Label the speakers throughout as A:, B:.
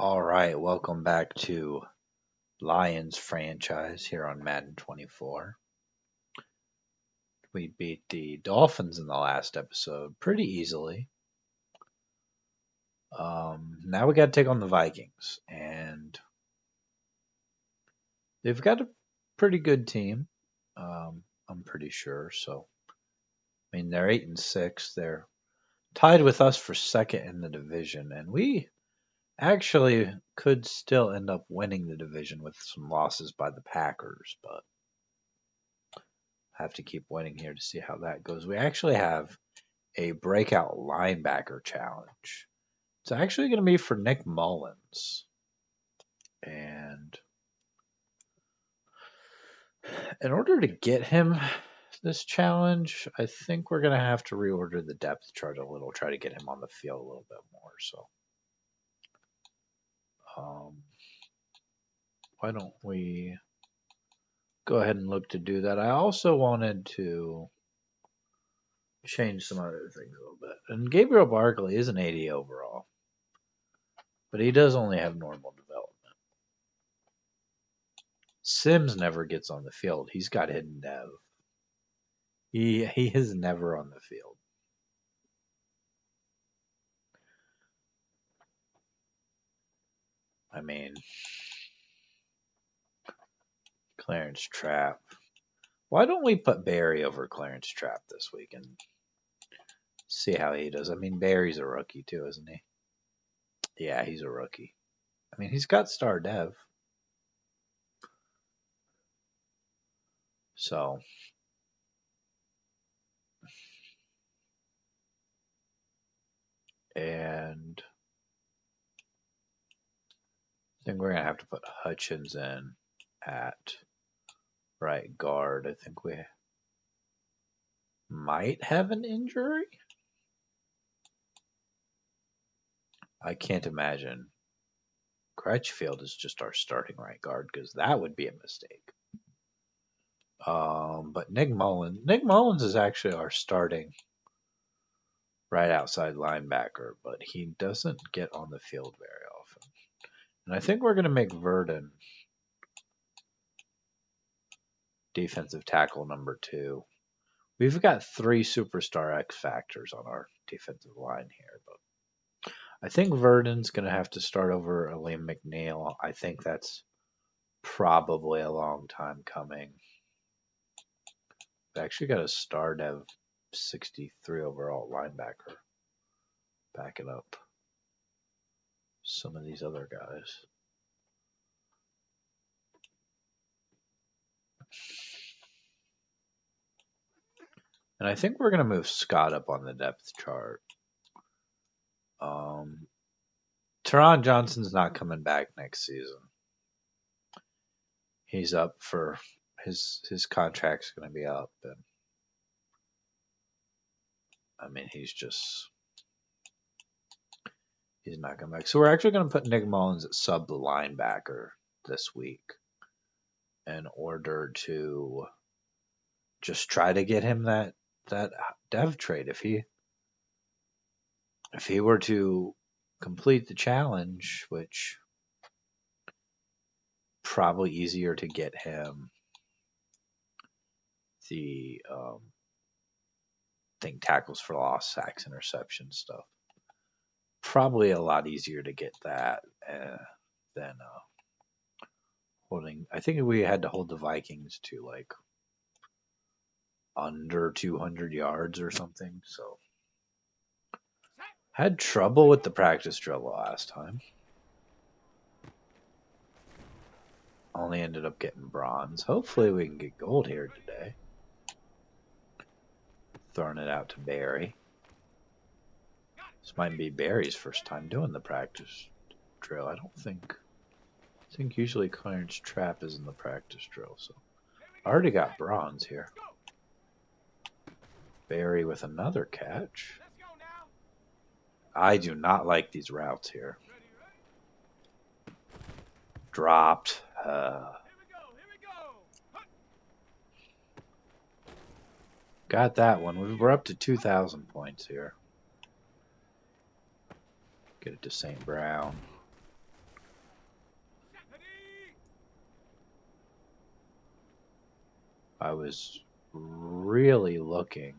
A: All right, welcome back to Lions franchise here on Madden 24. We beat the Dolphins in the last episode pretty easily. Now we got to take on the Vikings, and they've got a pretty good team. I'm pretty sure. So, I mean, they're 8-6. They're tied with us for second in the division, and we actually could still end up winning the division with some losses by the Packers, but have to keep winning here to see how that goes. We actually have a breakout linebacker challenge. It's actually going to be for Nick Mullins. And in order to get him this challenge, I think we're going to have to reorder the depth chart a little, try to get him on the field a little bit more. So, why don't we go ahead and look to do that? I also wanted to change some other things a little bit. And Gabriel Barkley is an 80 overall, but he does only have normal development. Sims never gets on the field. He's got hidden dev. He is never on the field. I mean, Clarence Trapp. Why don't we put Barry over Clarence Trapp this week and see how he does? I mean, Barry's a rookie too, isn't he? Yeah, he's a rookie. I mean, he's got star dev. So, and I think we're going to have to put Hutchins in at right guard. I think we might have an injury. I can't imagine Crutchfield is just our starting right guard because that would be a mistake. But Nick Mullins is actually our starting right outside linebacker, but he doesn't get on the field very often. And I think we're going to make Verdon defensive tackle number 2. We've got 3 superstar X factors on our defensive line here, but I think Verdon's going to have to start over Aleem McNeil. I think that's probably a long time coming. We actually got a star dev 63 overall linebacker backing up some of these other guys. And I think we're going to move Scott up on the depth chart. Teron Johnson's not coming back next season. He's up for his contract's going to be up, and I mean he's not coming back. So we're actually going to put Nick Mullins at sub linebacker this week in order to just try to get him that dev trade. If he were to complete the challenge, which probably easier to get him the thing tackles for loss, sacks, interception stuff. Probably a lot easier to get that than holding. I think we had to hold the Vikings to like under 200 yards or something. So had trouble with the practice drill last time. Only ended up getting bronze. Hopefully we can get gold here today. Throwing it out to Barry. This might be Barry's first time doing the practice drill. I think usually Clarence Trapp is in the practice drill. So I already got bronze here. Barry with another catch. I do not like these routes here. Dropped. Got that one. We're up to 2,000 points here. Get it to St. Brown. I was really looking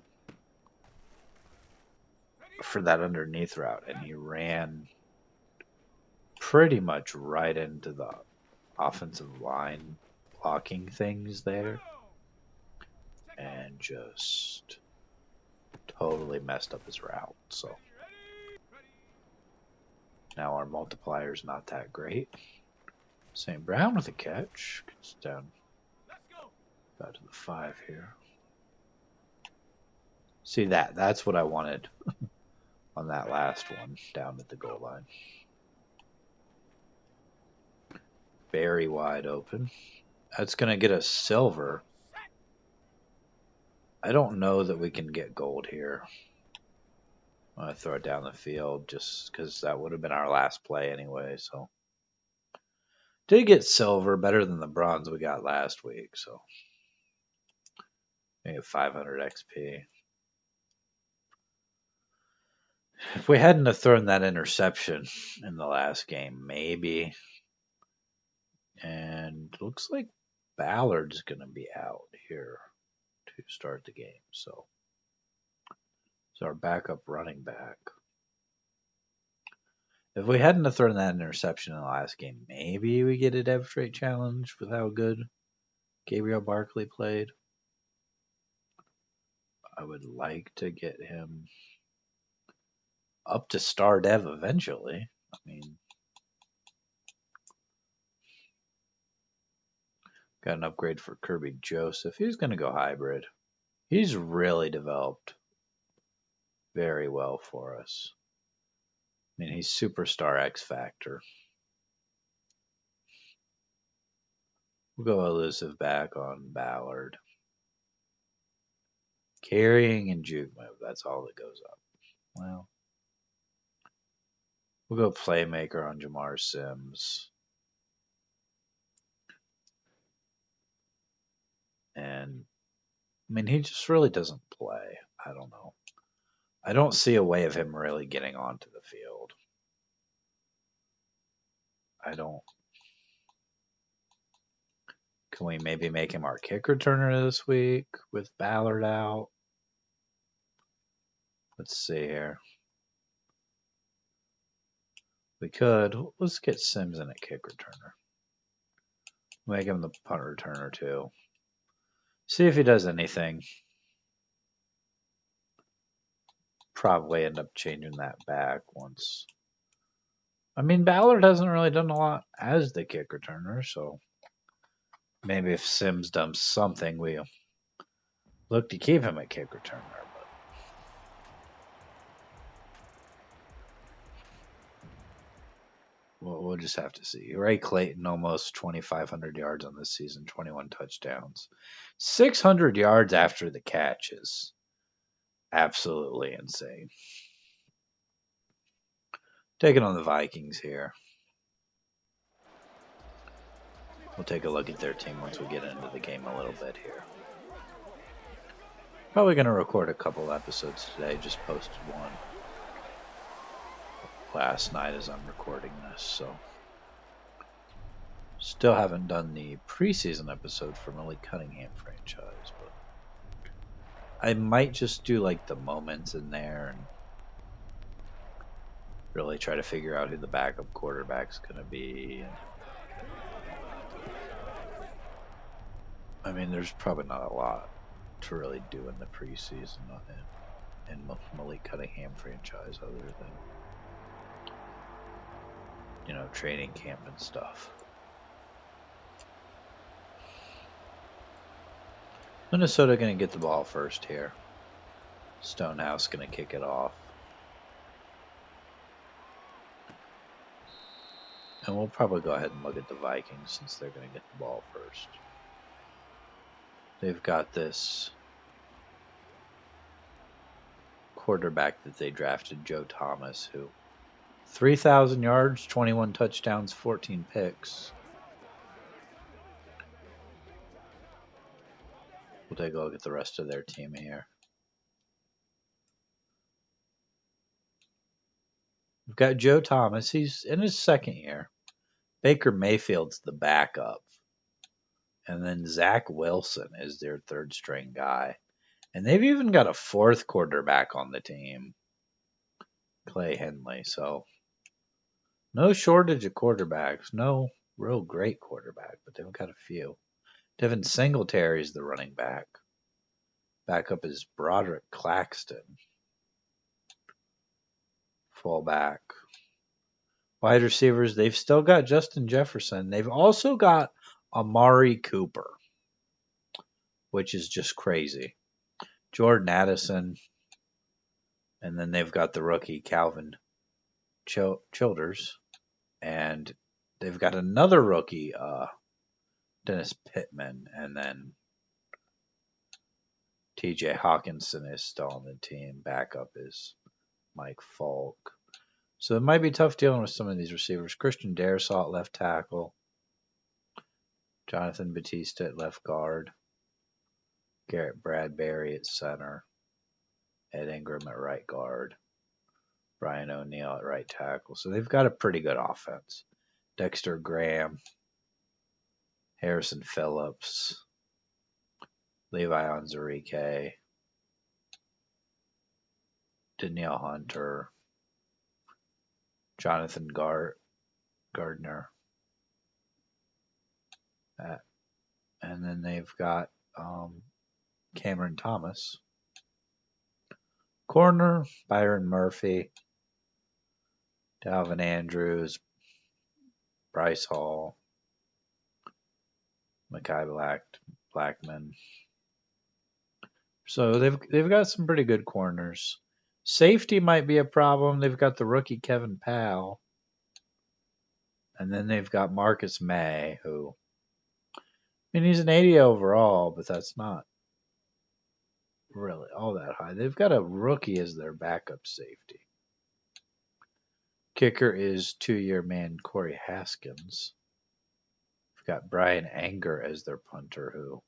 A: for that underneath route, and he ran pretty much right into the offensive line blocking things there and just totally messed up his route. So now our multiplier's not that great. St. Brown with a catch. Gets down about to the 5 here. See that? That's what I wanted on that last one down at the goal line. Very wide open. That's going to get us silver. I don't know that we can get gold here. I'm going to throw it down the field just because that would have been our last play anyway. So did get silver, better than the bronze we got last week. So maybe 500 XP. If we hadn't have thrown that interception in the last game, maybe. And looks like Ballard's going to be out here to start the game. So it's our backup running back. If we hadn't have thrown that interception in the last game, maybe we get a depth rate challenge with how good Gabriel Barkley played. I would like to get him up to star dev eventually. I mean, got an upgrade for Kirby Joseph. He's going to go hybrid. He's really developed very well for us. I mean, he's superstar X Factor. We'll go elusive back on Ballard. Carrying and juke move. That's all that goes up. Well, we'll go playmaker on Jamar Sims. And, I mean, he just really doesn't play. I don't know. I don't see a way of him really getting onto the field. I don't. Can we maybe make him our kick returner this week with Ballard out? Let's see here. We could. Let's get Sims in a kick returner. Make him the punt returner too. See if he does anything. Probably end up changing that back once. I mean, Ballard hasn't really done a lot as the kick returner, so maybe if Sims does something, we'll look to keep him a kick returner. But we'll just have to see. Ray Clayton almost 2,500 yards on this season, 21 touchdowns. 600 yards after the catch is absolutely insane. Taking on the Vikings here. We'll take a look at their team once we get into the game a little bit here. Probably going to record a couple episodes today. Just posted one last night as I'm recording this. So still haven't done the preseason episode for Malik Cunningham franchise, but I might just do like the moments in there and really try to figure out who the backup quarterback's going to be. I mean, there's probably not a lot to really do in the preseason in Malik Cunningham franchise other than, you know, training camp and stuff. Minnesota going to get the ball first here. Stonehouse going to kick it off. And we'll probably go ahead and look at the Vikings since they're going to get the ball first. They've got this quarterback that they drafted, Joe Thomas, who 3,000 yards, 21 touchdowns, 14 picks. We'll take a look at the rest of their team here. We've got Joe Thomas. He's in his second year. Baker Mayfield's the backup. And then Zach Wilson is their third string guy. And they've even got a fourth quarterback on the team, Clay Henley. So no shortage of quarterbacks. No real great quarterback, but they've got a few. Devin Singletary is the running back. Backup is Broderick Claxton. Fullback. Wide receivers, they've still got Justin Jefferson. They've also got Amari Cooper, which is just crazy. Jordan Addison, and then they've got the rookie Calvin Childers, and they've got another rookie, Dennis Pittman, and then TJ Hawkinson is still on the team. Backup is Mike Falk. So it might be tough dealing with some of these receivers. Christian Darrisaw at left tackle. Jonathan Batista at left guard. Garrett Bradbury at center. Ed Ingram at right guard. Brian O'Neill at right tackle. So they've got a pretty good offense. Dexter Graham. Harrison Phillips. Levi Onwuzurike. Danielle Hunter. Jonathan Gardner. And then they've got Cameron Thomas. Corner, Byron Murphy. Dalvin Andrews. Bryce Hall. Mekhi Blackman. So they've got some pretty good corners. Safety might be a problem. They've got the rookie Kevin Powell. And then they've got Marcus May, who, I mean, he's an 80 overall, but that's not really all that high. They've got a rookie as their backup safety. Kicker is 2-year man Corey Haskins. We've got Brian Anger as their punter, who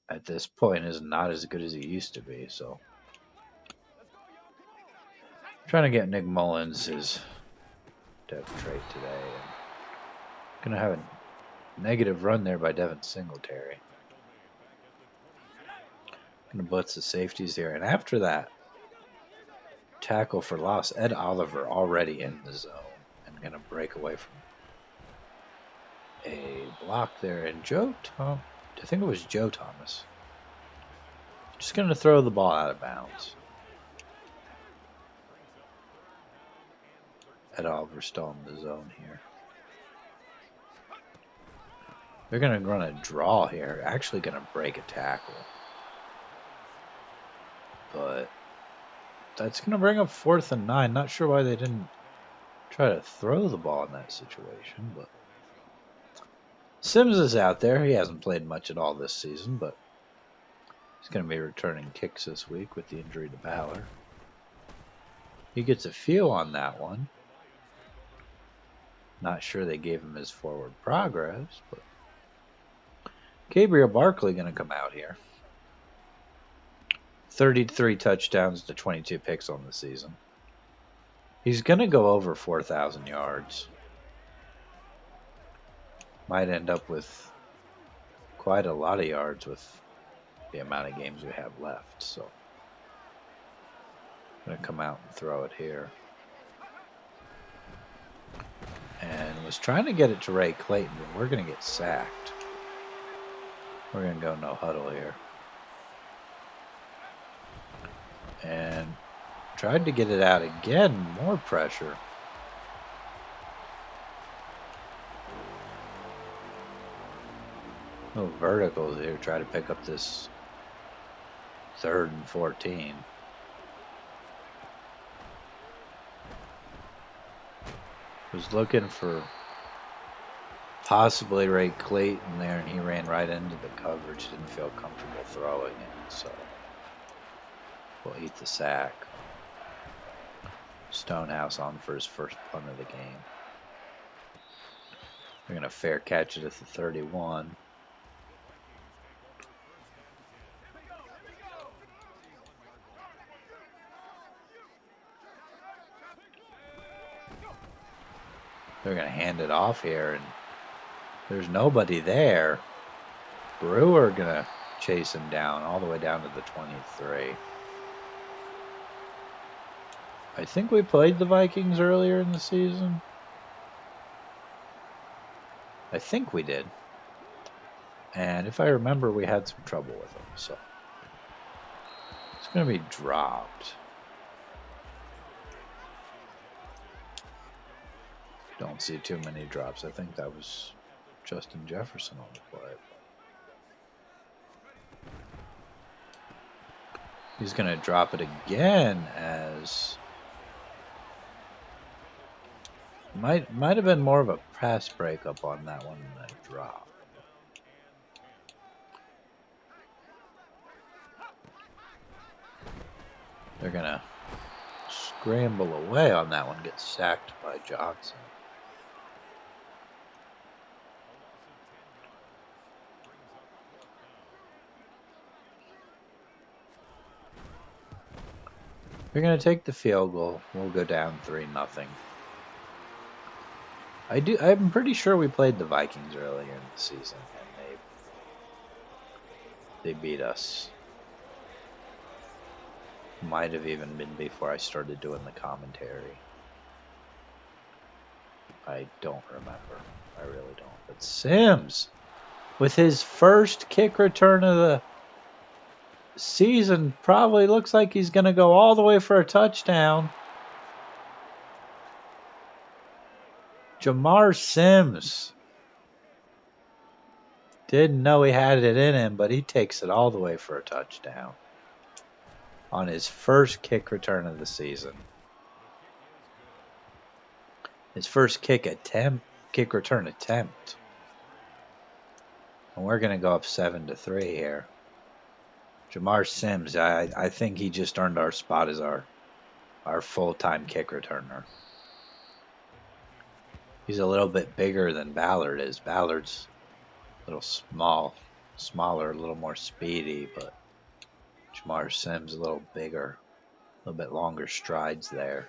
A: at this point is not as good as he used to be. So trying to get Nick Mullins his depth trait today. And gonna have a negative run there by Devin Singletary. Gonna blitz the safeties here, and after that tackle for loss, Ed Oliver already in the zone and gonna break away from a block there. And I think it was Joe Thomas, just gonna throw the ball out of bounds. Ed Oliver still in the zone here. They're going to run a draw here. Actually going to break a tackle. But that's going to bring up 4th and 9. Not sure why they didn't try to throw the ball in that situation. But Sims is out there. He hasn't played much at all this season, but he's going to be returning kicks this week with the injury to Ballard. He gets a feel on that one. Not sure they gave him his forward progress, but Gabriel Barkley going to come out here. 33 touchdowns to 22 picks on the season. He's going to go over 4,000 yards. Might end up with quite a lot of yards with the amount of games we have left. So I'm going to come out and throw it here. And was trying to get it to Ray Clayton, but we're going to get sacked. We're going to go no huddle here. And tried to get it out again. More pressure. No verticals here. Try to pick up this 3rd and 14. Was looking for possibly Ray Clayton there, and he ran right into the coverage. Didn't feel comfortable throwing it, so we'll eat the sack. Stonehouse on for his first punt of the game. They're going to fair catch it at the 31. They're going to hand it off here, and There's nobody there. Brewer gonna chase him down all the way down to the 23. I think we played the Vikings earlier in the season. I think we did. And if I remember, we had some trouble with them. So it's going to be dropped. Don't see too many drops. I think that was Justin Jefferson on the play. He's going to drop it again as... Might have been more of a pass breakup on that one than a drop. They're going to scramble away on that one, get sacked by Johnson. They're going to take the field goal. We'll go down 3-0. I'm pretty sure we played the Vikings earlier in the season, and they beat us. Might have even been before I started doing the commentary. I don't remember. I really don't. But Sims, with his first kick return of the season, probably looks like he's going to go all the way for a touchdown. Jamar Sims. Didn't know he had it in him, but he takes it all the way for a touchdown on his first kick return of the season. His first kick return attempt. And we're going to go up 7-3 here. Jamar Sims, I think he just earned our spot as our full-time kick returner. He's a little bit bigger than Ballard is. Ballard's a little smaller, a little more speedy, but Jamar Sims a little bigger, a little bit longer strides there.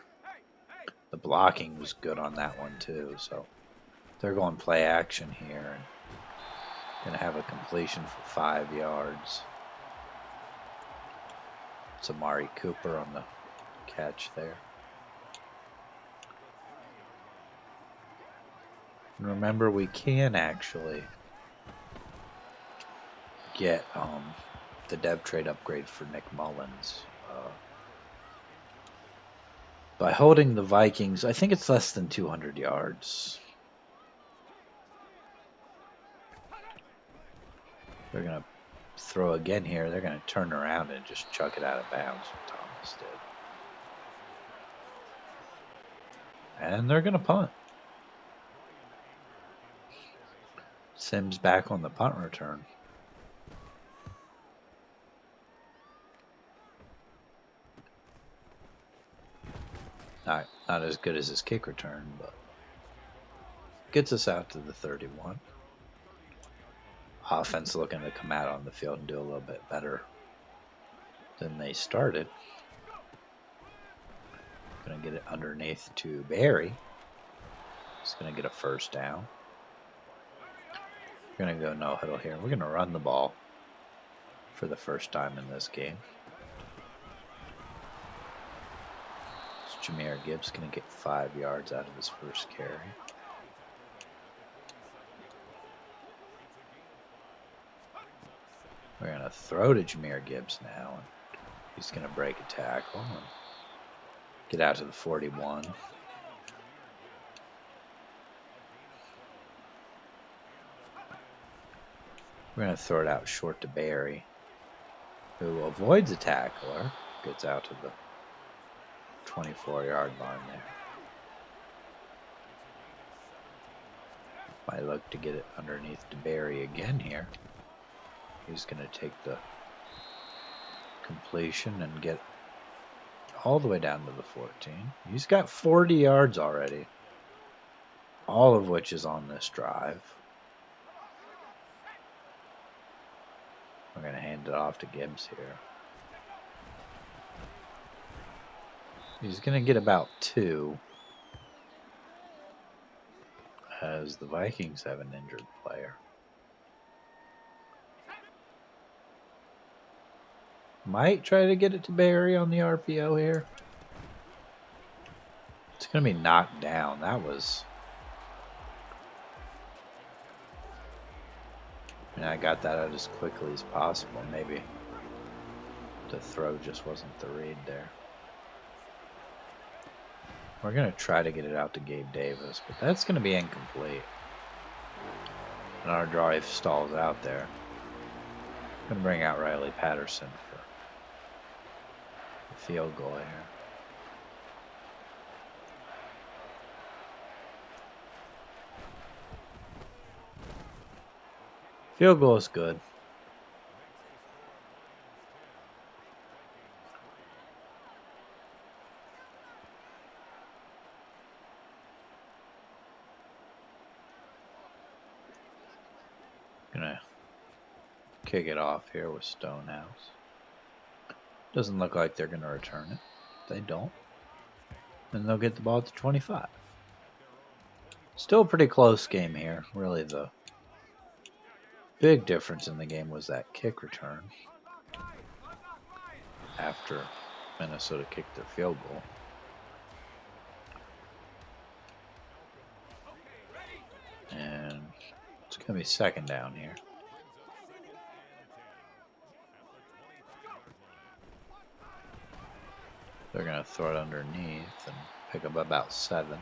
A: The blocking was good on that one too, so they're going play action here and going to have a completion for 5 yards. It's Amari Cooper on the catch there. And remember, we can actually get the dev trade upgrade for Nick Mullins. By holding the Vikings, I think it's less than 200 yards. They're going to throw again here. They're going to turn around and just chuck it out of bounds, what Thomas did. And they're going to punt. Sims back on the punt return. Not as good as his kick return, but gets us out to the 31. Offense looking to come out on the field and do a little bit better than they started. Going to get it underneath to Barry. He's going to get a first down. We're going to go no huddle here. We're going to run the ball for the first time in this game. Jahmyr Gibbs going to get 5 yards out of his first carry. We're going to throw to Jahmyr Gibbs now. And he's going to break a tackle and get out to the 41. We're going to throw it out short to Barry, who avoids a tackler, gets out to the 24-yard line there. Might look to get it underneath to Barry again here. He's going to take the completion and get all the way down to the 14. He's got 40 yards already, all of which is on this drive. We're going to hand it off to Gibbs here. He's going to get about 2. as the Vikings have an injured player. Might try to get it to Barry on the RPO here. It's going to be knocked down. That was... And I got that out as quickly as possible. Maybe the throw just wasn't the read there. We're going to try to get it out to Gabe Davis, but that's going to be incomplete. And our drive stalls out there. Going to bring out Riley Patterson for the field goal here. Field goal is good. Gonna kick it off here with Stonehouse. Doesn't look like they're gonna return it. If they don't, then they'll get the ball at the 25. Still a pretty close game here. Really, the big difference in the game was that kick return after Minnesota kicked their field goal. And it's going to be second down here. They're going to throw it underneath and pick up about 7.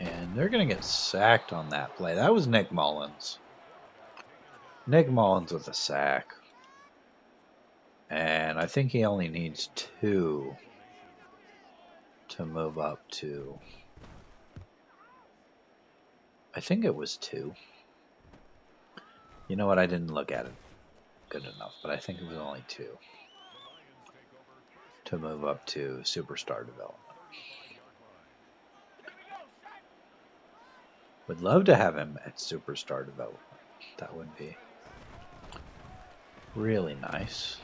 A: And they're going to get sacked on that play. That was Nick Mullins. Nick Mullins with a sack. And I think he only needs 2 to move up to... I think it was 2. You know what? I didn't look at it good enough, but I think it was only 2 to move up to superstar development. Would love to have him at superstar development. That would be really nice.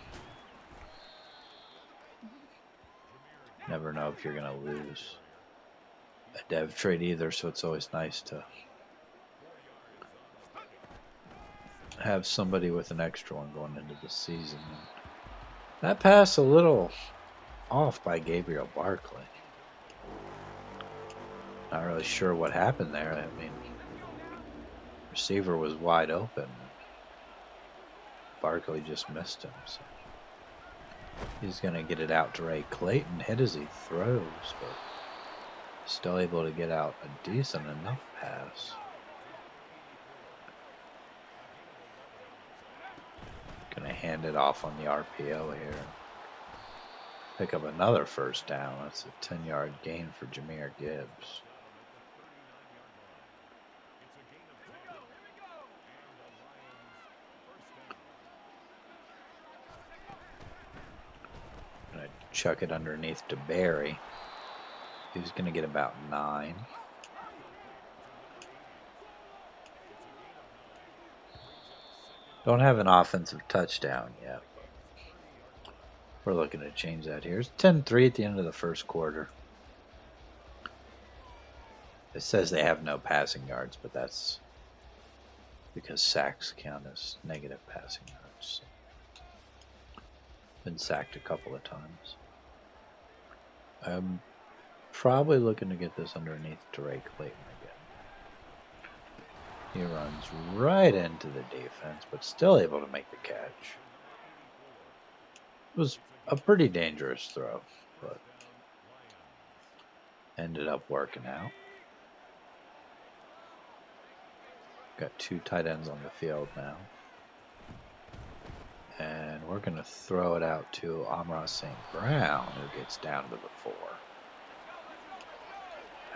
A: Never know if you're going to lose a dev trade either, so it's always nice to have somebody with an extra one going into the season. And that pass a little off by Gabriel Barkley. Not really sure what happened there. I mean, receiver was wide open. Barkley just missed him. So he's going to get it out to Ray Clayton. Hit as he throws, but still able to get out a decent enough pass. Going to hand it off on the RPO here. Pick up another first down. That's a 10-yard gain for Jahmyr Gibbs. Going to chuck it underneath to Barry. He's going to get about 9. Don't have an offensive touchdown yet. We're looking to change that here. It's 10-3 at the end of the first quarter. It says they have no passing yards, but that's because sacks count as negative passing yards. So been sacked a couple of times. I'm probably looking to get this underneath to Ray Clayton again. He runs right into the defense, but still able to make the catch. It was a pretty dangerous throw, but ended up working out. Got 2 tight ends on the field now. And we're going to throw it out to Amon-Ra St. Brown, who gets down to the 4.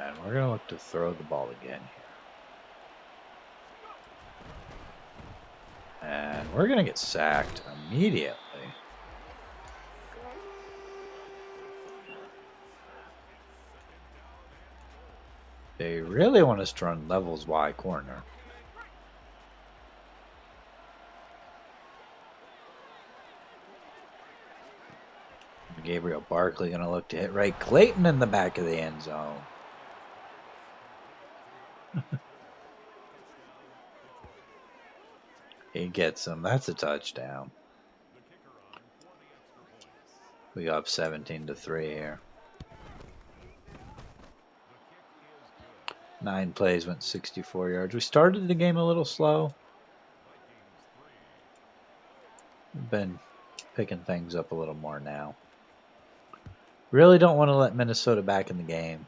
A: And we're going to look to throw the ball again here. And we're going to get sacked immediately. They really want us to run levels Y corner. Gabriel Barkley going to look to hit right. Clayton in the back of the end zone. He gets him. That's a touchdown. We go up 17-3 here. 9 plays, went 64 yards. We started the game a little slow. We've been picking things up a little more now. Really don't want to let Minnesota back in the game.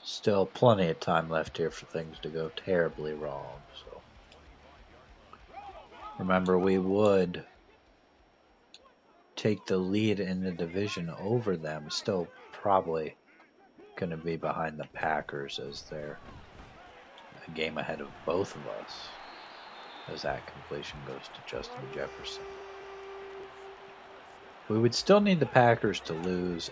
A: Still plenty of time left here for things to go terribly wrong. So remember, we would take the lead in the division over them. Still probably going to be behind the Packers as they're a game ahead of both of us as that completion goes to Justin Jefferson. We would still need the Packers to lose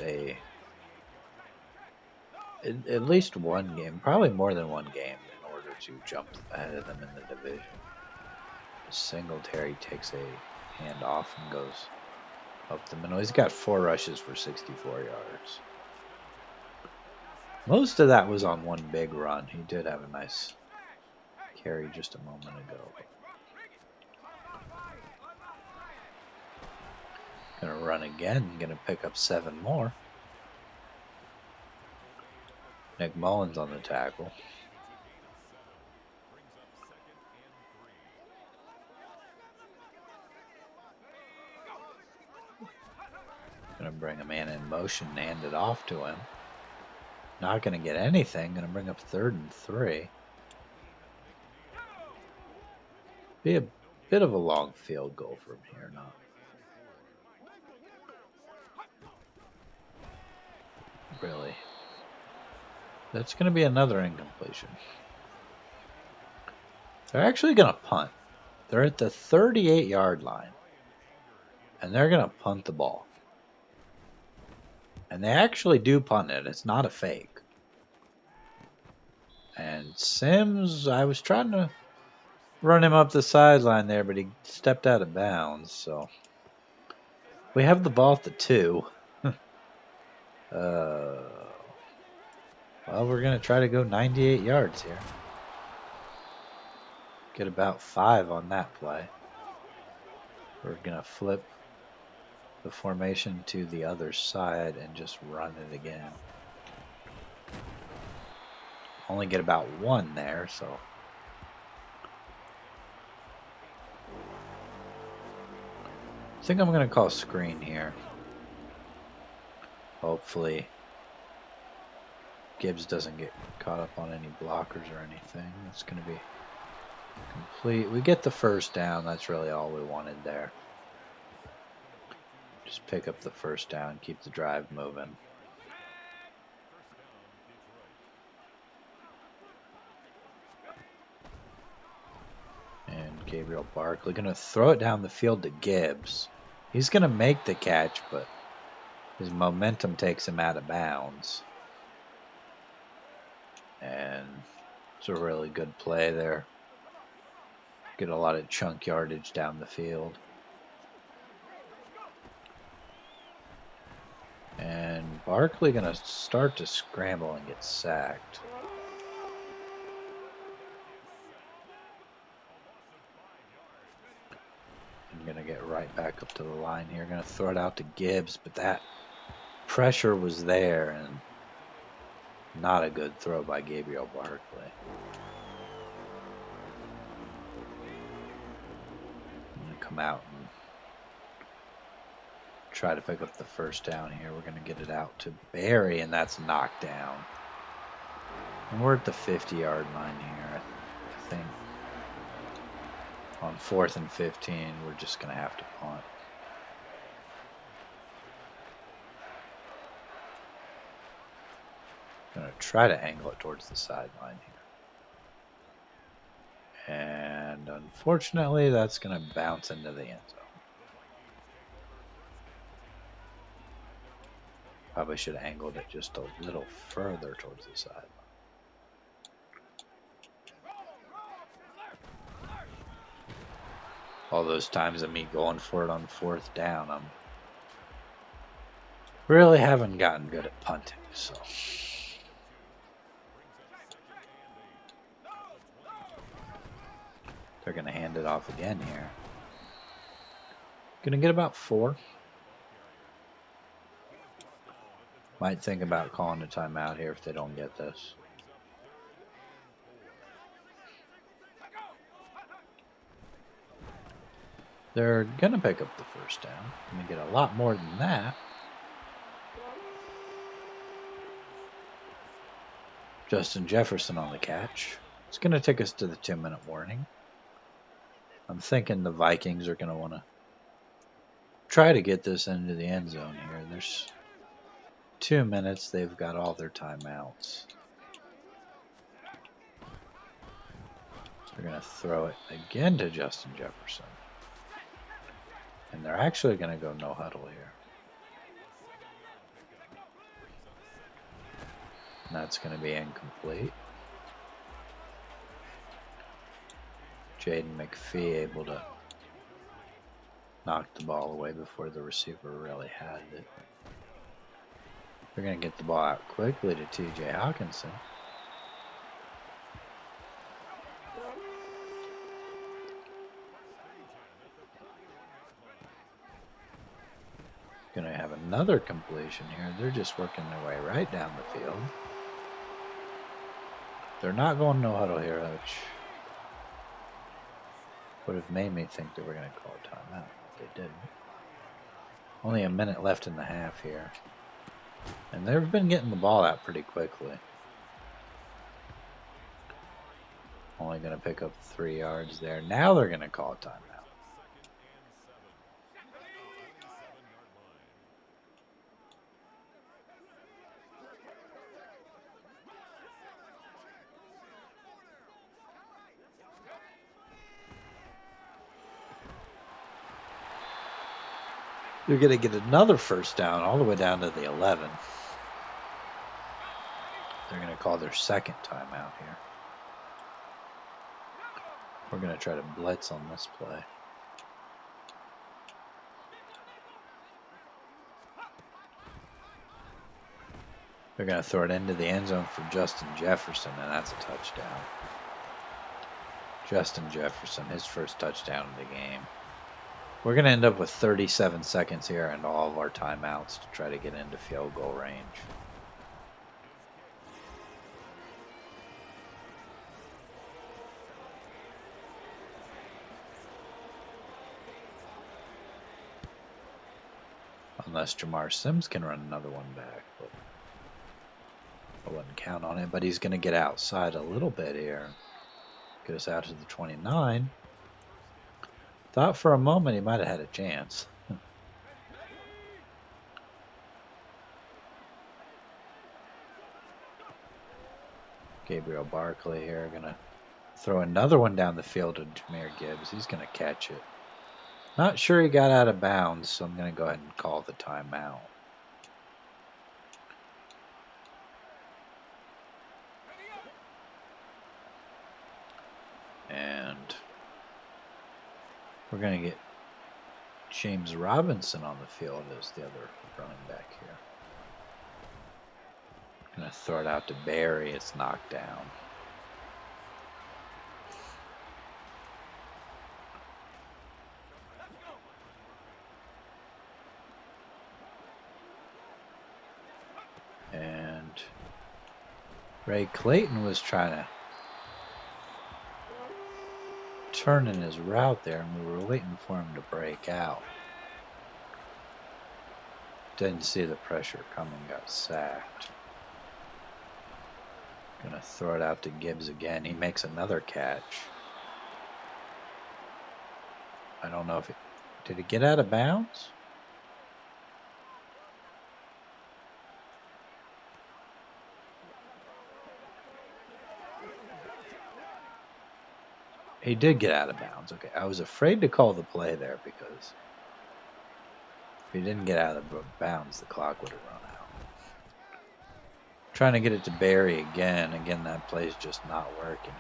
A: at least one game, probably more than one game, in order to jump ahead of them in the division. Singletary takes a handoff and goes up the middle. He's got 4 rushes for 64 yards. Most of that was on one big run. He did have a nice carry just a moment ago. Gonna run again. Gonna pick up 7 more. Nick Mullins on the tackle. Gonna bring a man in motion and hand it off to him. Not gonna get anything. Gonna bring up 3rd and 3. Be a bit of a long field goal from here, not. Really. That's gonna be another incompletion. They're actually gonna punt. They're at the 38-yard line. And they're gonna punt the ball. And they actually do punt it. It's not a fake. And Sims, I was trying to run him up the sideline there, but he stepped out of bounds. So we have the ball at the 2. Well, we're going to try to go 98 yards here. Get about 5 on that play. We're going to flip the formation to the other side and just run it again. Only get about 1 there, so. I think I'm going to call screen here. Hopefully Gibbs doesn't get caught up on any blockers or anything. It's going to be complete. We get the first down. That's really all we wanted there. Just pick up the first down, keep the drive moving. And Gabriel Barkley going to throw it down the field to Gibbs. He's going to make the catch, but his momentum takes him out of bounds. And it's a really good play there. Get a lot of chunk yardage down the field. And Barkley going to start to scramble and get sacked. I'm going to get right back up to the line here. Going to throw it out to Gibbs, but that pressure was there and not a good throw by Gabriel Barkley. I'm going to come out and try to pick up the first down here. We're going to get it out to Barry, and that's knocked down. And we're at the 50-yard line here, I think. On 4th and 15, we're just going to have to punt. Going to try to angle it towards the sideline here. And unfortunately, that's going to bounce into the end zone. Probably should have angled it just a little further towards the sideline. All those times of me going for it on 4th down, I'm Really haven't gotten good at punting, so. They're going to hand it off again here. Going to get about 4. Might think about calling a timeout here if they don't get this. They're going to pick up the first down. Going to get a lot more than that. Justin Jefferson on the catch. It's going to take us to the 2-minute warning. I'm thinking the Vikings are going to want to try to get this into the end zone here. There's 2 minutes. They've got all their timeouts. They're going to throw it again to Justin Jefferson. And they're actually going to go no huddle here. And that's going to be incomplete. Jaden McPhee able to knock the ball away before the receiver really had it. They're going to get the ball out quickly to TJ Hawkinson. Going to have another completion here. They're just working their way right down the field. They're not going no huddle here, which would have made me think they were going to call a timeout. They didn't. Only a minute left in the half here. And they've been getting the ball out pretty quickly. Only going to pick up 3 yards there. Now they're going to call a timeout. They're going to get another first down all the way down to the 11. They're going to call their second timeout here. We're going to try to blitz on this play. They're going to throw it into the end zone for Justin Jefferson, and that's a touchdown. Justin Jefferson, his first touchdown of the game. We're going to end up with 37 seconds here and all of our timeouts to try to get into field goal range. Unless Jamar Sims can run another one back, but I wouldn't count on it. But he's going to get outside a little bit here. Get us out to the 29. Thought for a moment he might have had a chance. Gabriel Barkley here going to throw another one down the field to Jahmyr Gibbs. He's going to catch it. Not sure he got out of bounds, so I'm going to go ahead and call the timeout. And we're going to get James Robinson on the field as the other running back here. Going to throw it out to Barry. It's knocked down. And Ray Clayton was trying to turn in his route there, and we were waiting for him to break out. Didn't see the pressure coming, got sacked. Gonna throw it out to Gibbs again. He makes another catch. I don't know if it did it get out of bounds? He did get out of bounds. Okay, I was afraid to call the play there because if he didn't get out of bounds, the clock would have run out. Trying to get it to Barry again. Again, that play's just not working.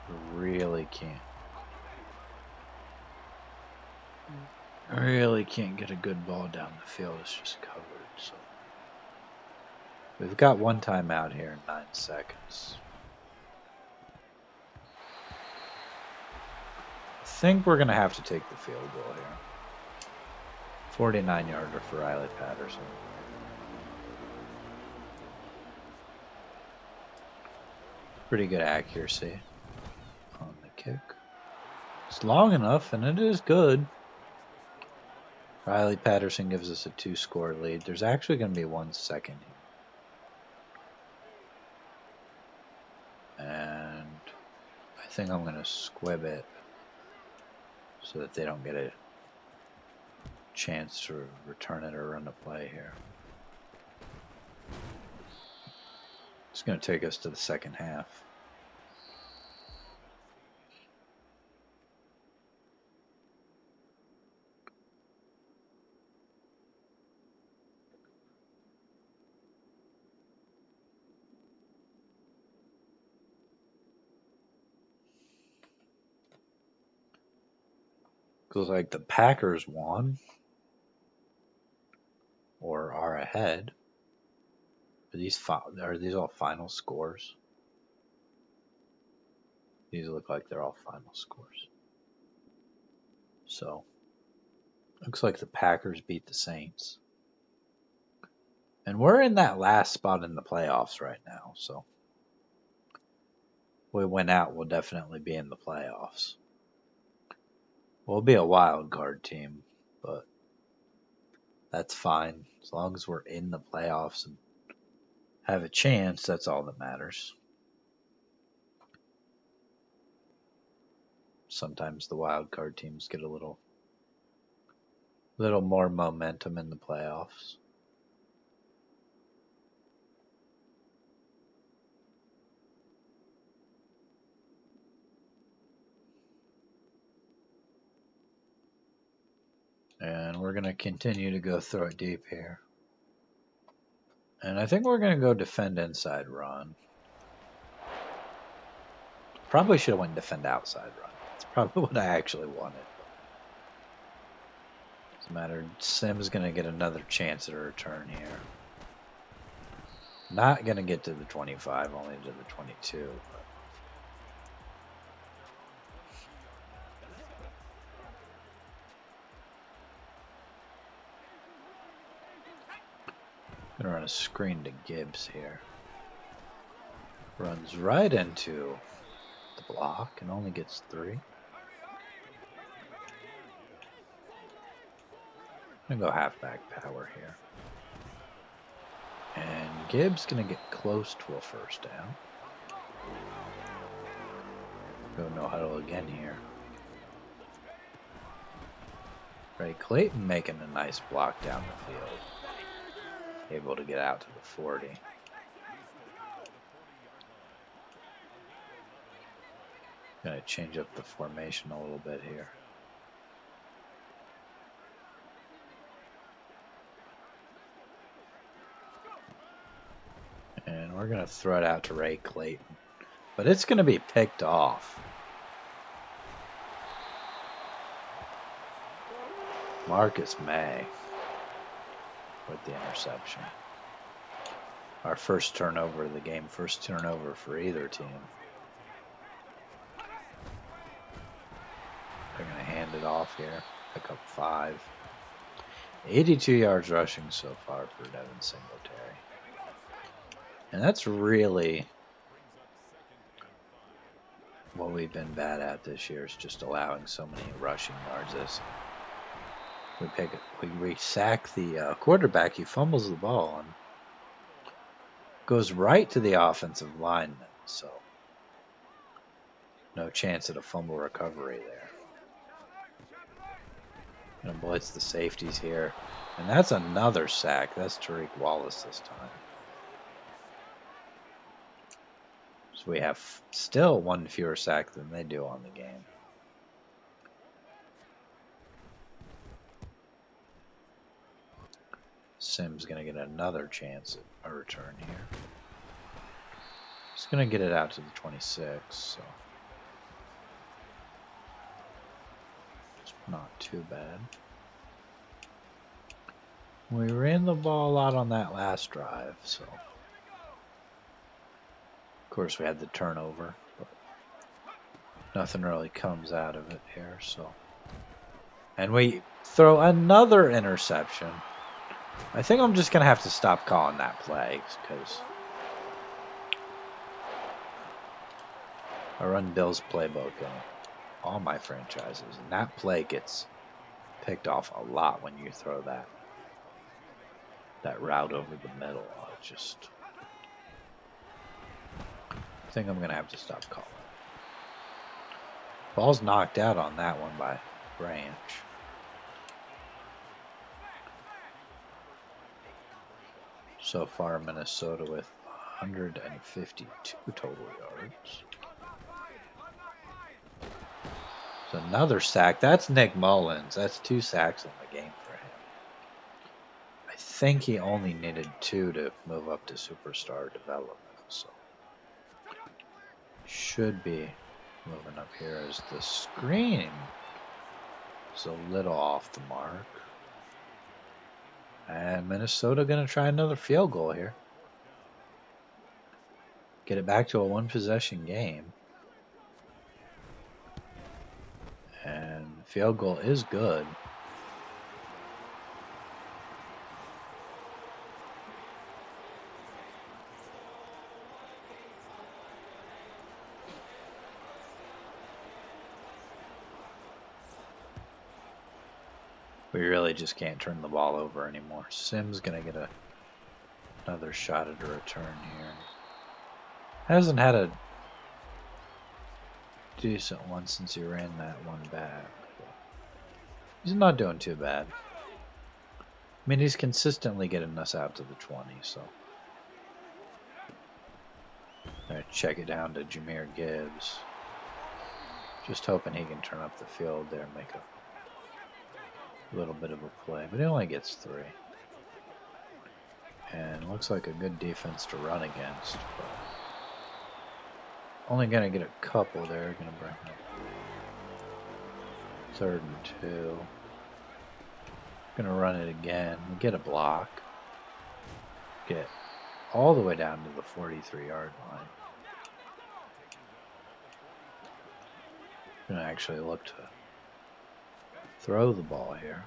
A: He really can't. I really can't get a good ball down the field. It's just covered. So we've got one timeout here in 9 seconds. I think we're going to have to take the field goal here. 49-yarder for Riley Patterson. Pretty good accuracy on the kick. It's long enough, and it is good. Riley Patterson gives us a 2-score lead. There's actually going to be 1 second here. And I think I'm going to squib it so that they don't get a chance to return it or run a play here. It's going to take us to the second half. Looks like the Packers won or are ahead. Are these all final scores? These look like they're all final scores. So, looks like the Packers beat the Saints. And we're in that last spot in the playoffs right now. So, if we win out, we'll definitely be in the playoffs. We'll be a wild card team, but that's fine. As long as we're in the playoffs and have a chance, that's all that matters. Sometimes the wild card teams get a little more momentum in the playoffs. And we're going to continue to go throw it deep here. And I think we're going to go defend inside run. Probably should have went defend outside run. That's probably what I actually wanted. Doesn't matter. Sim's going to get another chance at a return here. Not going to get to the 25, only to the 22. Gonna run a screen to Gibbs here. Runs right into the block and only gets 3. I'm gonna go halfback power here. And Gibbs gonna get close to a first down. Go no huddle again here. Ray Clayton making a nice block down the field. Able to get out to the 40. Gonna change up the formation a little bit here. And we're gonna throw it out to Ray Clayton. But it's gonna be picked off. Marcus May with the interception. Our first turnover of the game, first turnover for either team. They're going to hand it off here, pick up 5. 82 yards rushing so far for Devin Singletary. And that's really what we've been bad at this year, is just allowing so many rushing yards. We sack the quarterback, he fumbles the ball and goes right to the offensive lineman, so no chance at a fumble recovery there. Gonna blitz the safeties here, and that's another sack. That's Tariq Wallace this time. So we have still 1 fewer sack than they do on the game. Sim's going to get another chance at a return here. He's going to get it out to the 26, so it's not too bad. We ran the ball a lot on that last drive, so. Of course, we had the turnover, but nothing really comes out of it here, so. And we throw another interception. I think I'm just going to have to stop calling that play because I run Bill's playbook in all my franchises, and that play gets picked off a lot when you throw that route over the middle. I think I'm going to have to stop calling. Ball's knocked out on that one by Branch. So far, Minnesota with 152 total yards. It's another sack. That's Nick Mullins. That's 2 sacks in the game for him. I think he only needed 2 to move up to superstar development. So should be moving up here as the screen is a little off the mark. And Minnesota going to try another field goal here. Get it back to a 1-possession game. And field goal is good. We really just can't turn the ball over anymore. Sim's going to get another shot at a return here. Hasn't had a decent one since he ran that one back. He's not doing too bad. I mean, he's consistently getting us out to the 20, so. Gonna check it down to Jahmyr Gibbs. Just hoping he can turn up the field there and make a little bit of a play, but he only gets 3. And looks like a good defense to run against, but only gonna get a couple there. Gonna bring up 3rd and 2. Gonna run it again. We get a block. Get all the way down to the 43-yard line. Gonna actually look to throw the ball here.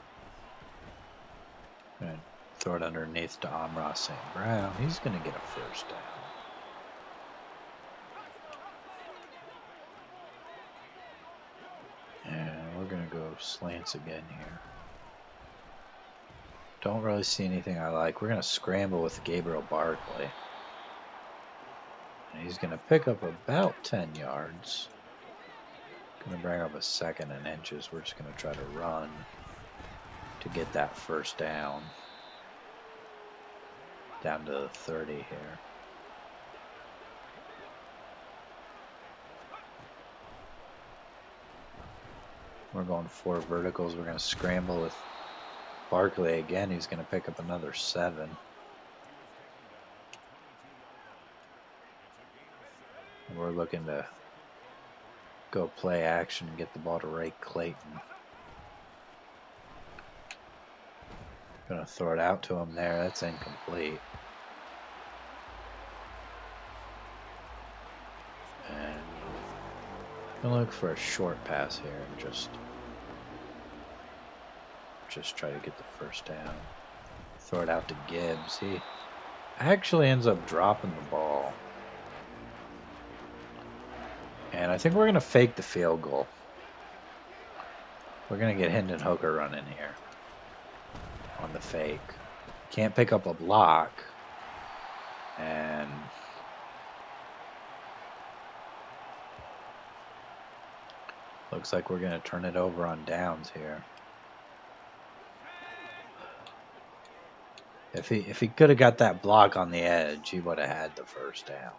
A: Gonna throw it underneath to Amon-Ra St. Brown. He's gonna get a 1st down. And we're gonna go slants again here. Don't really see anything I like. We're gonna scramble with Gabriel Barkley. And he's gonna pick up about 10 yards. Gonna bring up a 2nd and inches. We're just gonna try to run to get that 1st down. Down to the 30 here. We're going 4 verticals. We're gonna scramble with Barkley again. He's gonna pick up another 7. And we're looking to go play action and get the ball to Ray Clayton. Gonna throw it out to him there. That's incomplete. And gonna look for a short pass here and just try to get the 1st down. Throw it out to Gibbs. He actually ends up dropping the ball. And I think we're going to fake the field goal. We're going to get Hendon Hooker running here on the fake. Can't pick up a block. And looks like we're going to turn it over on downs here. If he could have got that block on the edge, he would have had the 1st down.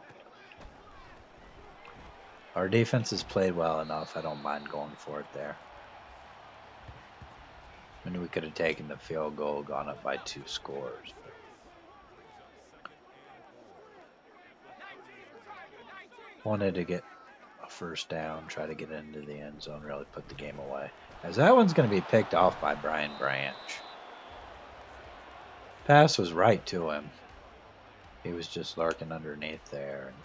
A: Our defense has played well enough. I don't mind going for it there. I mean, we could have taken the field goal, gone up by 2 scores. Wanted to get a 1st down, try to get into the end zone, really put the game away. As that one's going to be picked off by Brian Branch. Pass was right to him. He was just lurking underneath there. And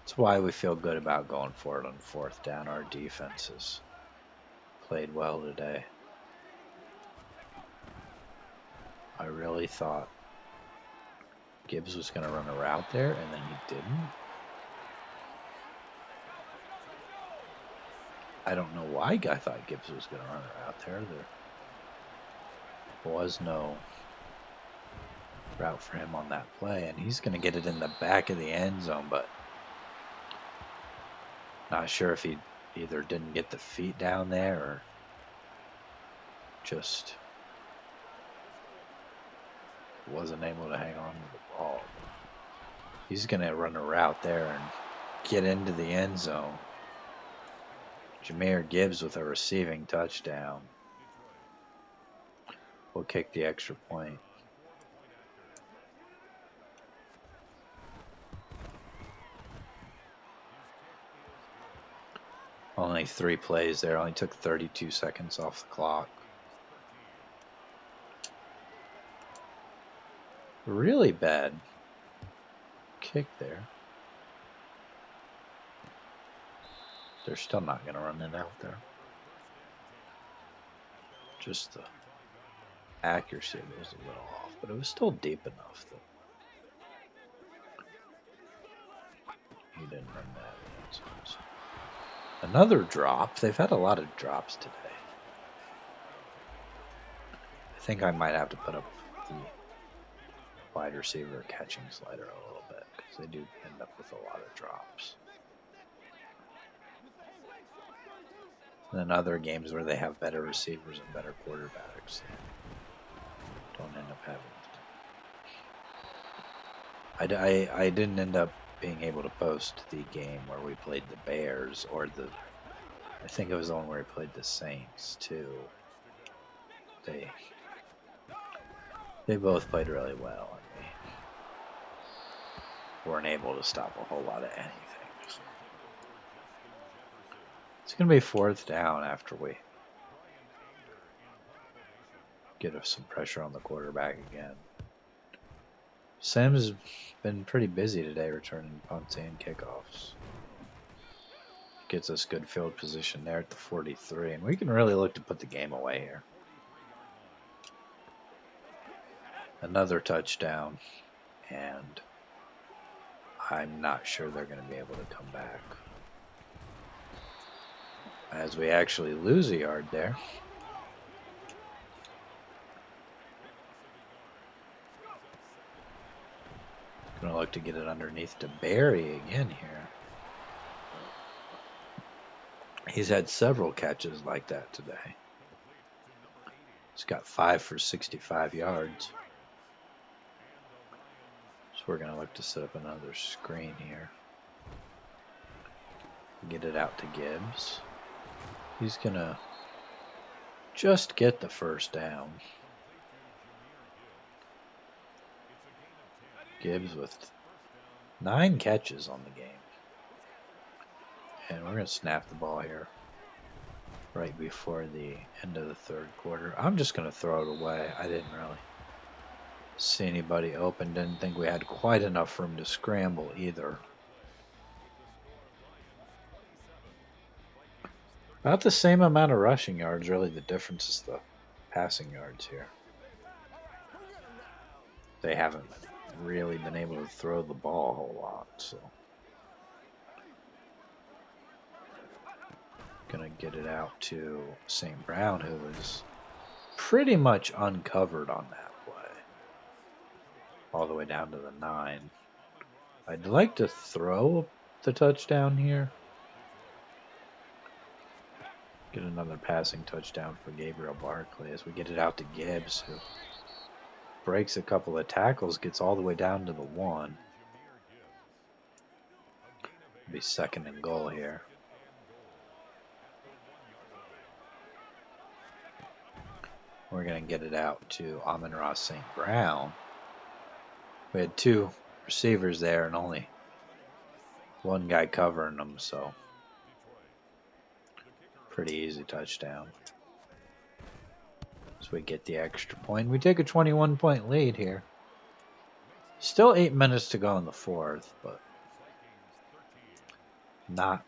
A: that's why we feel good about going for it on fourth down. Our defense has played well today. I really thought Gibbs was going to run a route there, and then he didn't. I don't know why I thought Gibbs was going to run a route there. There was no route for him on that play, and he's going to get it in the back of the end zone, but not sure if he either didn't get the feet down there or just wasn't able to hang on to the ball. He's going to run a route there and get into the end zone. Jahmyr Gibbs with a receiving touchdown. We'll kick the extra point. Only 3 plays there. Only took 32 seconds off the clock. Really bad kick there. They're still not going to run it out there. Just the accuracy was a little off, but it was still deep enough that he didn't run that. So another drop. They've had a lot of drops today. I think I might have to put up the wide receiver catching slider a little bit because they do end up with a lot of drops. And then other games where they have better receivers and better quarterbacks, they don't end up having. I didn't end up being able to post the game where we played the Bears or I think it was the one where we played the Saints too. They both played really well, and we weren't able to stop a whole lot of anything. So it's going to be fourth down after we get some pressure on the quarterback again. Sam's been pretty busy today returning punts and kickoffs. Gets us good field position there at the 43, and we can really look to put the game away here. Another touchdown, and I'm not sure they're going to be able to come back. As we actually lose a yard there. Going to look to get it underneath to Barry again here. He's had several catches like that today. He's got 5 for 65 yards. So we're going to look to set up another screen here. Get it out to Gibbs. He's going to just get the first down. Gibbs with 9 catches on the game. And we're going to snap the ball here right before the end of the third quarter. I'm just going to throw it away. I didn't really see anybody open. Didn't think we had quite enough room to scramble either. About the same amount of rushing yards. Really, the difference is the passing yards here. They haven't really been able to throw the ball a whole lot, so gonna get it out to St. Brown, who is pretty much uncovered on that play, all the way down to the 9. I'd like to throw the touchdown here. Get another passing touchdown for Gabriel Barkley as we get it out to Gibbs, who breaks a couple of tackles, gets all the way down to the 1. It'll be 2nd and goal here. We're going to get it out to Amon-Ra St. Brown. We had 2 receivers there and only 1 guy covering them, so pretty easy touchdown. So we get the extra point. We take a 21-point lead here. Still 8 minutes to go in the fourth, but not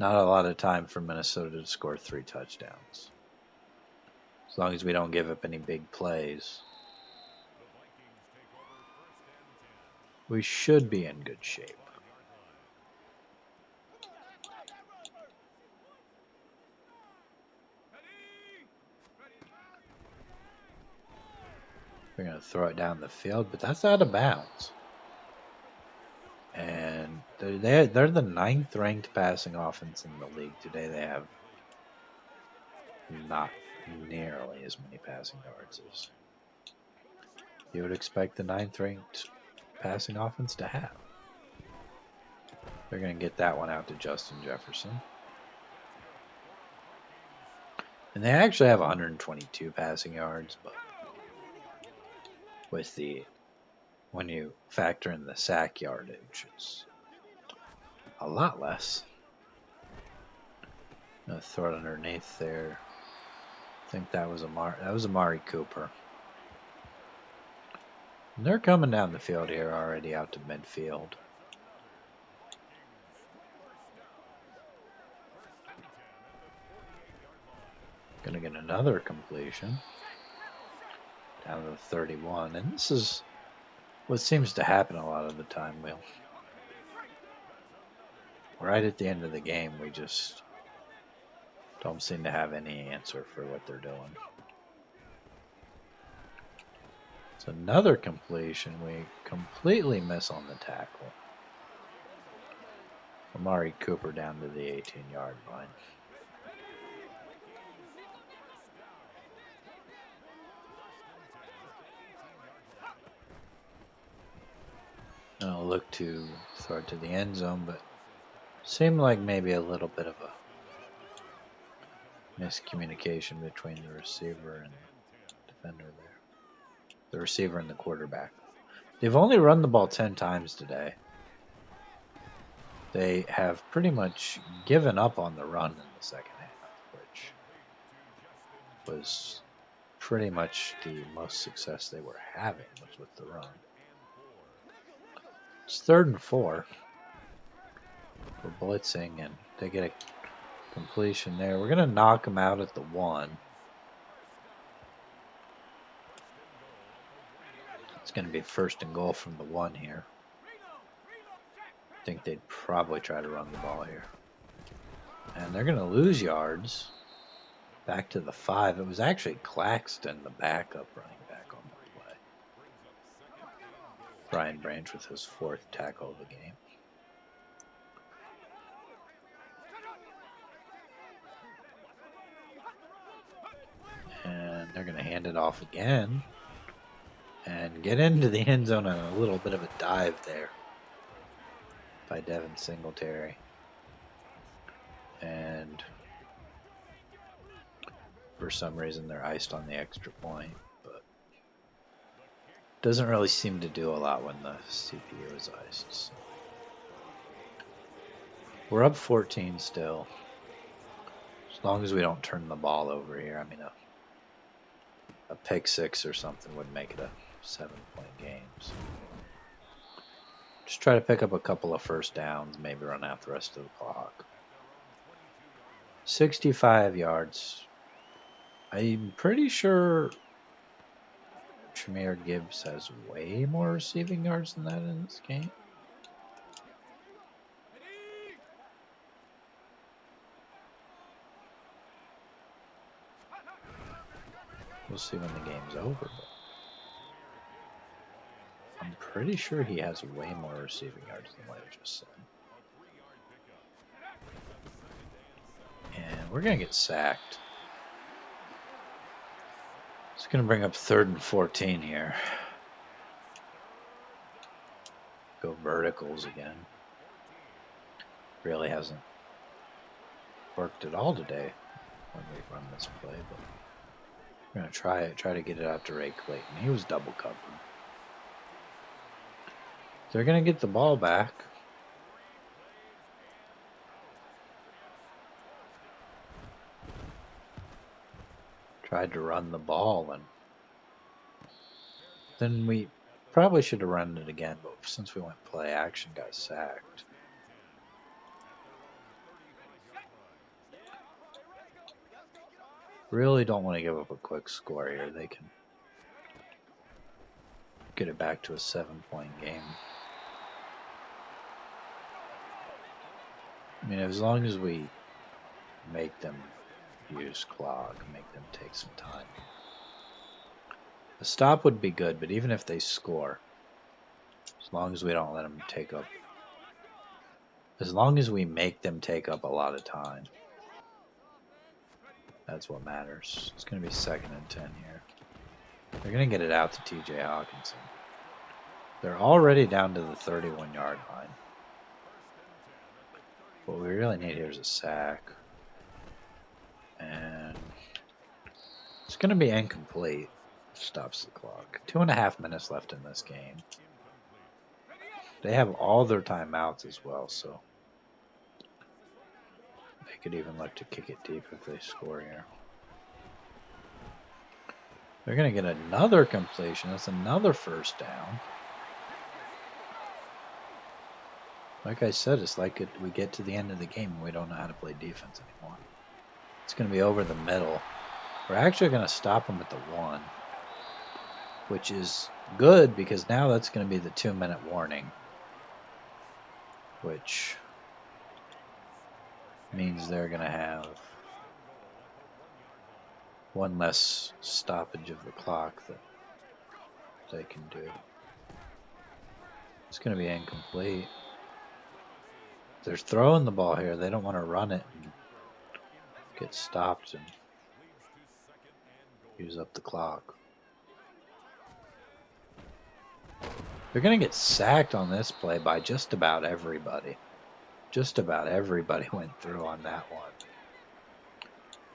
A: a lot of time for Minnesota to score 3 touchdowns. As long as we don't give up any big plays, we should be in good shape. We're going to throw it down the field, but that's out of bounds. And they're the 9th ranked passing offense in the league today. They have not nearly as many passing yards as you would expect the 9th ranked passing offense to have. They're going to get that one out to Justin Jefferson. And they actually have 122 passing yards, but when you factor in the sack yardage, it's a lot less. I'm gonna throw it underneath there. I think that was Amari Cooper. And they're coming down the field here already out to midfield. Gonna get another completion down to the 31, and this is what seems to happen a lot of the time. Right at the end of the game, we just don't seem to have any answer for what they're doing. It's another completion. We completely miss on the tackle. Amari Cooper down to the 18-yard line. I'll look to throw it to the end zone, but seemed like maybe a little bit of a miscommunication between the receiver and the defender there. The receiver and the quarterback. They've only run the ball 10 times today. They have pretty much given up on the run in the second half, which was pretty much the most success they were having was with the run. It's 3rd and 4. We're blitzing, and they get a completion there. We're going to knock them out at the 1. It's going to be 1st and goal from the 1 here. I think they'd probably try to run the ball here. And they're going to lose yards. Back to the 5. It was actually Claxton, the backup, running back on the play. Brian Branch with his 4th tackle of the game. And they're going to hand it off again. And get into the end zone on a little bit of a dive there by Devin Singletary. And for some reason they're iced on the extra point, but doesn't really seem to do a lot when the CPU is iced. So. We're up 14 still. As long as we don't turn the ball over here. I mean, a pick 6 or something would make it a 7-point game. So. Just try to pick up a couple of first downs, maybe run out the rest of the clock. 65 yards. I'm pretty sure Jahmyr Gibbs has way more receiving yards than that in this game. We'll see when the game's over, but I'm pretty sure he has way more receiving yards than what I just said. And we're going to get sacked. It's going to bring up 3rd and 14 here. Go verticals again. Really hasn't worked at all today when we run this play, but we're going to try to get it out to Ray Clayton. He was double covered. They're going to get the ball back. tried to run the ball, and then we probably should have run it again, but since we went play action, got sacked. Really don't want to give up a quick score here. They can get it back to a 7-point game. I mean, as long as we make them use clock, make them take some time. A stop would be good, but even if they score, as long as we don't let them take up, as long as we make them take up a lot of time, that's what matters. It's going to be 2nd and 10 here. They're going to get it out to TJ Hawkinson. They're already down to the 31-yard line. What we really need here is a sack. And it's going to be incomplete. Stops the clock. 2.5 minutes left in this game. They have all their timeouts as well, so they could even look to kick it deep if they score here. They're going to get another completion. That's another 1st down. Like I said, it's like we get to the end of the game and we don't know how to play defense anymore. It's going to be over the middle. We're actually going to stop them at the 1, which is good because now that's going to be the 2-minute warning, which means they're going to have one less stoppage of the clock that they can do. It's going to be incomplete. They're throwing the ball here. They don't want to run it and get stopped and use up the clock. They're going to get sacked on this play by just about everybody. Just about everybody went through on that one.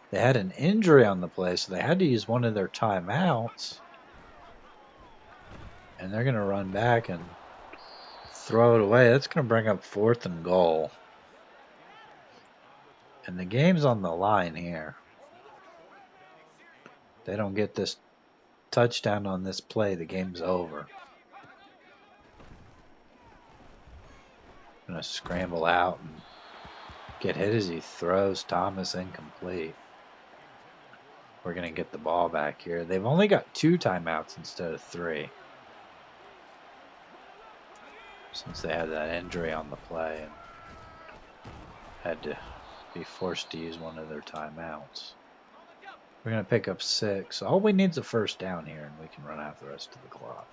A: They had an injury on the play, so they had to use one of their timeouts. And they're going to run back and throw it away. That's going to bring up 4th and goal. And the game's on the line here. They don't get this touchdown on this play, the game's over. Going to scramble out and get hit as he throws. Thomas incomplete. We're going to get the ball back here. They've only got 2 timeouts instead of 3. Since they had that injury on the play and had to be forced to use one of their timeouts. We're going to pick up 6. All we need is a 1st down here, and we can run out the rest of the clock.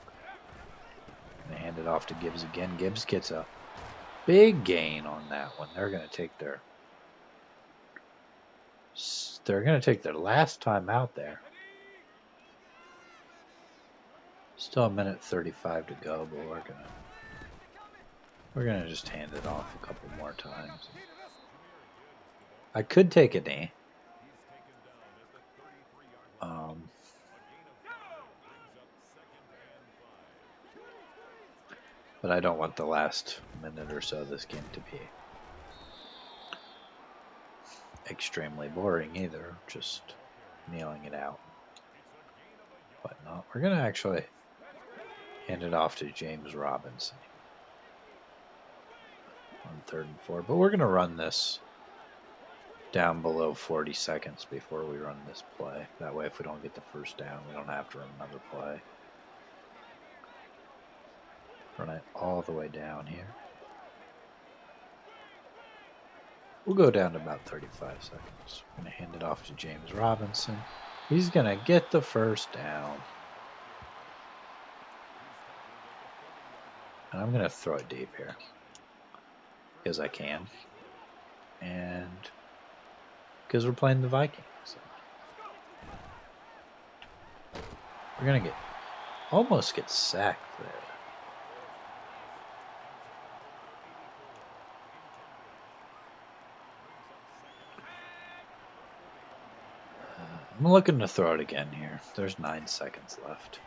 A: They hand it off to Gibbs again. Gibbs gets a big gain on that one. They're going to take their last time out there. Still a minute 35 to go, but we're gonna just hand it off a couple more times. I could take a knee. But I don't want the last minute or so of this game to be extremely boring either. Just kneeling it out. But no, we're going to actually hand it off to James Robinson on 3rd and 4. But we're going to run this down below 40 seconds before we run this play. That way, if we don't get the 1st down, we don't have to run another play. Run it all the way down here. We'll go down to about 35 seconds. I'm going to hand it off to James Robinson. He's going to get the 1st down. And I'm going to throw it deep here. Because I can. And because we're playing the Vikings. So. We're going to almost get sacked there. I'm looking to throw it again here. There's 9 seconds left.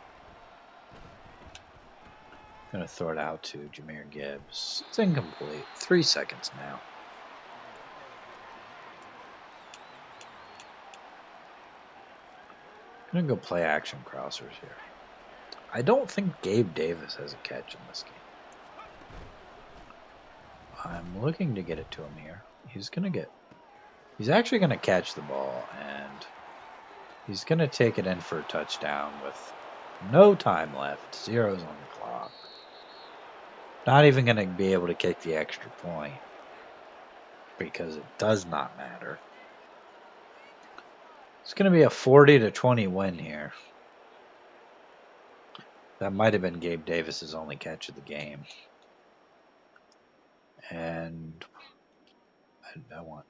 A: I'm going to throw it out to Jahmyr Gibbs. It's incomplete. 3 seconds now. I'm going to go play action crossers here. I don't think Gabe Davis has a catch in this game. I'm looking to get it to him here. He's actually going to catch the ball, and he's going to take it in for a touchdown with no time left. Zeros on the clock. Not even going to be able to kick the extra point because it does not matter. It's going to be a 40-20 win here. That might have been Gabe Davis's only catch of the game. And I want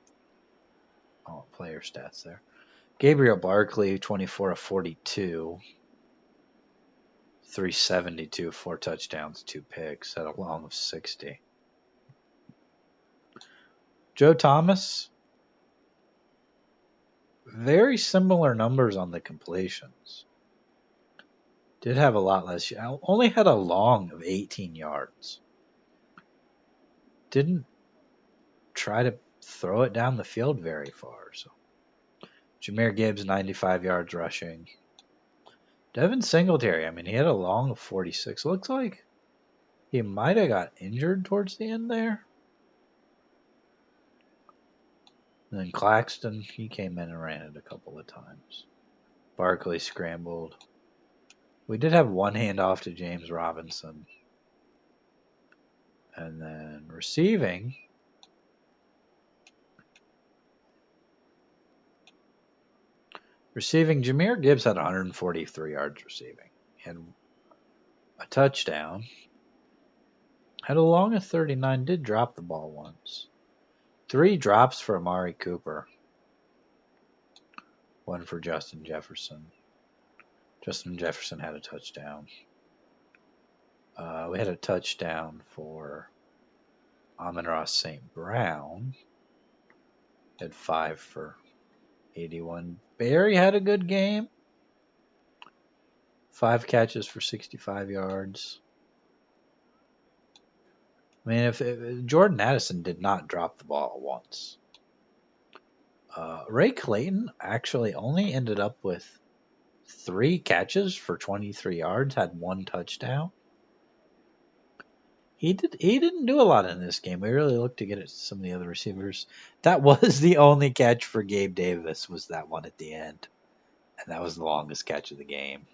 A: player stats there. Gabriel Barkley, 24-42, 372, 4 touchdowns, 2 picks at a long of 60. Joe Thomas, very similar numbers on the completions. Did have a lot less. Only had a long of 18 yards. Didn't try to throw it down the field very far. So, Jahmyr Gibbs, 95 yards rushing. Devin Singletary, he had a long of 46. Looks like he might have got injured towards the end there. And then Claxton, he came in and ran it a couple of times. Barkley scrambled. We did have one handoff to James Robinson. And then receiving. Jahmyr Gibbs had 143 yards receiving. And a touchdown. Had a long of 39. Did drop the ball once. 3 drops for Amari Cooper. 1 for Justin Jefferson. Justin Jefferson had a touchdown. We had a touchdown for Amon-Ra St. Brown. Had 5 for 81. Barry had a good game. 5 catches for 65 yards. If Jordan Addison did not drop the ball once. Ray Clayton actually only ended up with 3 catches for 23 yards, had 1 touchdown. He didn't do a lot in this game. We really looked to get at some of the other receivers. That was the only catch for Gabe Davis, was that one at the end. And that was the longest catch of the game.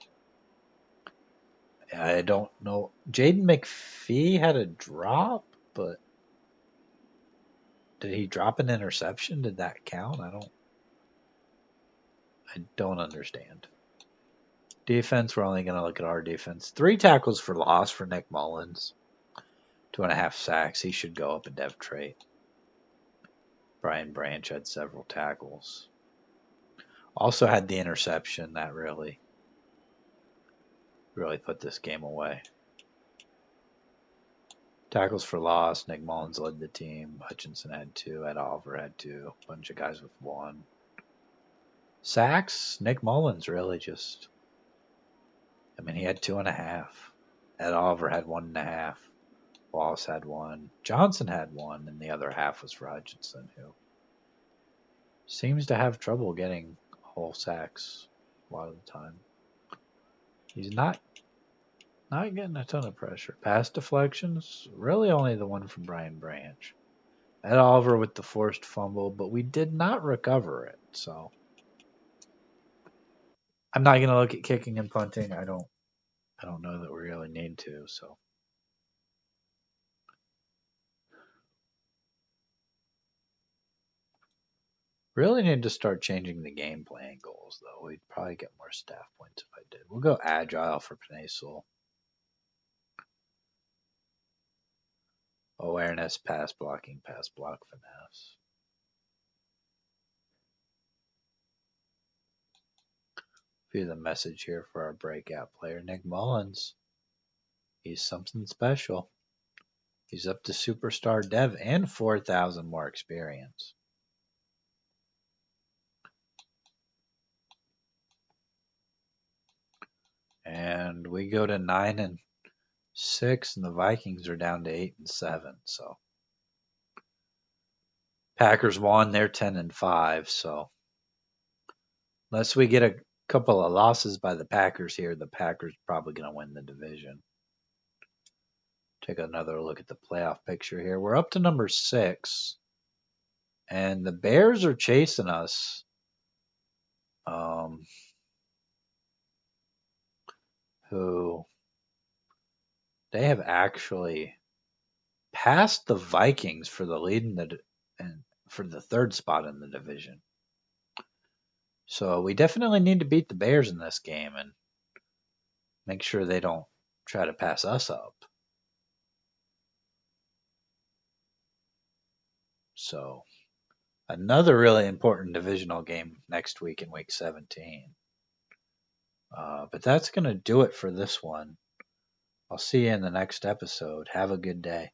A: I don't know. Jaden McPhee had a drop, but did he drop an interception? Did that count? I don't understand. Defense, we're only going to look at our defense. 3 tackles for loss for Nick Mullins. 2.5 sacks. He should go up a depth trait. Brian Branch had several tackles. Also had the interception that really put this game away. Tackles for loss, Nick Mullins led the team. Hutchinson had 2. Ed Oliver had 2. A bunch of guys with 1. Sacks, Nick Mullins really just... he had 2.5. Ed Oliver had 1.5. Wallace had 1. Johnson had 1, and the other half was for Hutchinson, who seems to have trouble getting whole sacks a lot of the time. He's not getting a ton of pressure. Pass deflections, really only the one from Brian Branch. Ed Oliver with the forced fumble, but we did not recover it, so I'm not going to look at kicking and punting. I don't know that we really need to, so. Really need to start changing the game plan goals, though. We'd probably get more staff points if I did. We'll go agile for Penisul. Awareness, pass blocking, pass block, finesse. View the message here for our breakout player, Nick Mullins. He's something special. He's up to superstar dev and 4,000 more experience. And we go to 9-6, and the Vikings are down to 8-7. So Packers won, they're 10-5. So unless we get Couple of losses by the Packers here. The Packers probably going to win the division. Take another look at the playoff picture here. We're up to number 6, and the Bears are chasing us. Who they have actually passed the Vikings for the lead and for the 3rd spot in the division. So we definitely need to beat the Bears in this game and make sure they don't try to pass us up. So another really important divisional game next week in week 17. But that's going to do it for this one. I'll see you in the next episode. Have a good day.